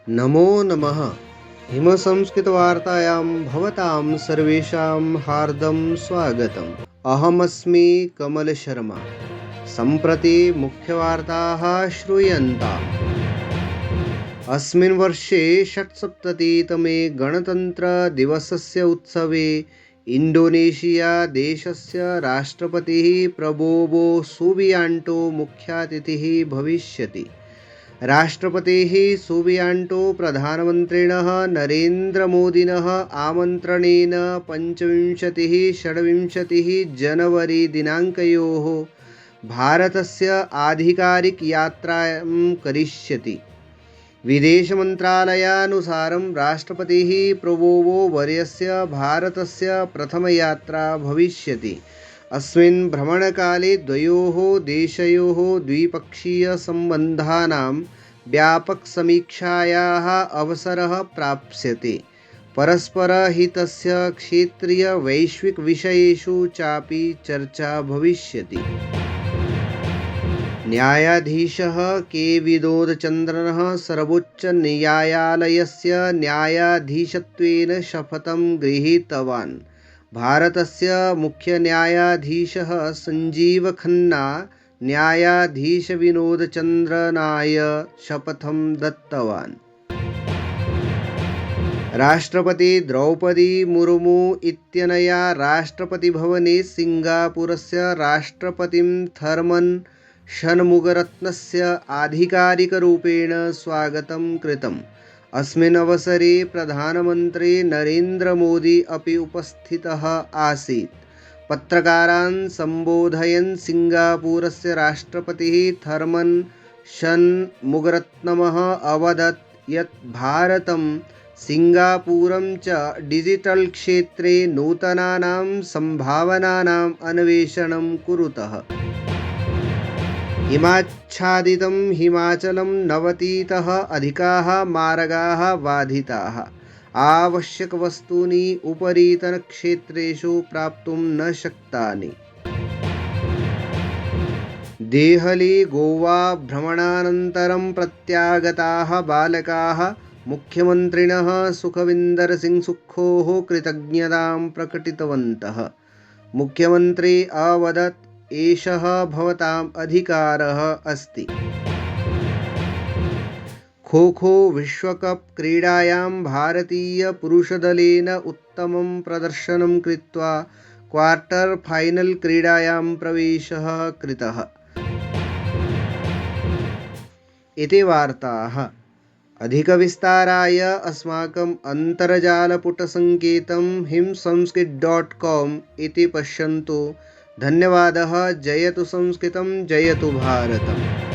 नमो नमः। हिमसंस्कृतवार्तायां भवतां सर्वेषां हार्दं स्वागतम्। अहमस्मि कमलशर्मा। सम्प्रति मुख्यवार्ताः श्रूयन्ताम्। अस्मिन् वर्षे 1976तमे गणतन्त्रदिवसस्य उत्सवे इण्डोनेशिया देशस्य राष्ट्रपतिः प्रबोवो सुबियान्टो मुख्यातिथिः भविष्यति। राष्ट्रपतेः सुबियान्टो प्रधानमन्त्रिणः नरेन्द्रमोदिनः आमन्त्रणेन 25-26 जनवरी दिनाङ्कयोः भारतस्य आधिकारिकयात्रां करिष्यति। विदेशमन्त्रालयानुसारं राष्ट्रपतिः प्रबोवो वर्यस्य भारतस्य प्रथमयात्रा भविष्यति। अस्मिन् भ्रमणकाले द्वयोः देशयोः द्विपक्षीयसम्बन्धानां व्यापकसमीक्षायाः अवसरः प्राप्स्यते। परस्परहितस्य क्षेत्रीयवैश्विकविषयेषु चापि चर्चा भविष्यति। न्यायाधीशः के विनोदचन्द्रनः सर्वोच्चन्यायालयस्य न्यायाधीशत्वेन शपथं गृहीतवान्। भारतस्य मुख्यन्यायाधीशः सञ्जीवखन्ना न्यायाधीशविनोदचन्द्रनाय शपथं दत्तवान्। राष्ट्रपति द्रौपदी मुर्मू इत्यनया राष्ट्रपतिभवने सिङ्गापुरस्य राष्ट्रपतिं थर्मन् षण्मुगरत्नस्य आधिकारिकरूपेण स्वागतं कृतम्। अस्मिन् अवसरे प्रधानमन्त्री नरेन्द्रमोदी अपि उपस्थितः आसीत्। पत्रकारान् सम्बोधयन् सिङ्गापुरस्य राष्ट्रपतिः थर्मन् षण्मुगरत्नमः अवदत् यत् भारतं सिङ्गापुरं च डिजिटल् क्षेत्रे नूतनानां सम्भावनानाम् अन्वेषणं कुरुतः। हिमाच्छादितं हिमाचलं 90तः अधिकाः मार्गाः बाधिताः। आवश्यकवस्तूनि उपरितनक्षेत्रेषु प्राप्तुं न शक्तानि। देहली गोवा भ्रमणानन्तरं प्रत्यागताः बालकाः मुख्यमन्त्रिणः सुखविन्दरसिंह सुक्खोः कृतज्ञतां प्रकटितवन्तः। मुख्यमन्त्री अवदत् एषः भवताम् अधिकारः अस्ति। खो विश्वकप् क्रीडायां भारतीयपुरुषदलेन उत्तमं प्रदर्शनं कृत्वा क्वार्टर् फैनल् क्रीडायां प्रवेशः कृतः। इति वार्ताः। अधिकविस्ताराय अस्माकम् अन्तर्जालपुटसङ्केतं himsanskrit.com इति पश्यन्तु। धन्यवादः। जयतु संस्कृतं, जयतु भारतम्।